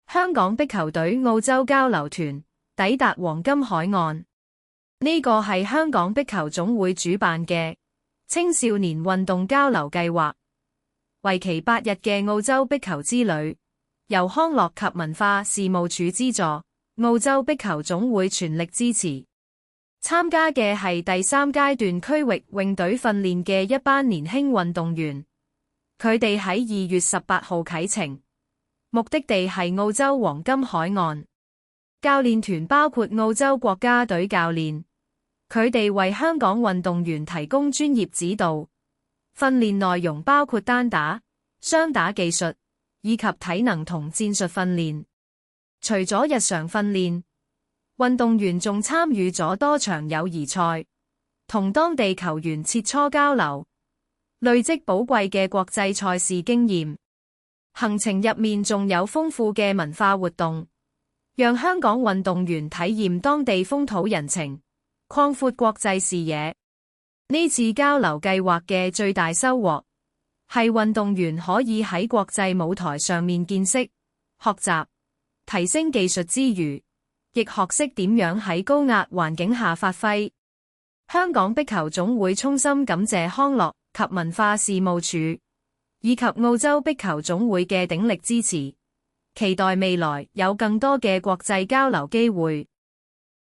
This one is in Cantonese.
香港壁球隊澳洲交流團抵達黃金海岸。呢個係香港壁球總會主辦嘅青少年運動交流計劃，為期8日嘅澳洲壁球之旅，由康樂及文化事務署資助，澳洲壁球總會全力支持。參加嘅係第3階段區域泳隊訓練嘅一班年輕運動員，佢哋喺2月18號啟程，目的地係澳洲黃金海岸。教練團包括澳洲國家隊教練，佢哋為香港運動員提供專業指導。訓練內容包括單打、雙打技術以及體能同戰術訓練。除咗日常訓練，運動員仲參與咗多場友誼賽，同當地球員切磋交流，累積寶貴嘅國際賽事經驗。行程入面仲有豐富嘅文化活動，讓香港運動員體驗當地風土人情，擴闊國際視野。呢次交流計劃嘅最大收穫係運動員可以喺國際舞台上面見識、學習、提升技術之餘，亦學識點樣喺高壓環境下發揮。香港壁球總會衷心感謝康樂及文化事務署以及澳洲壁球總會嘅鼎力支持，期待未來有更多嘅國際交流機會。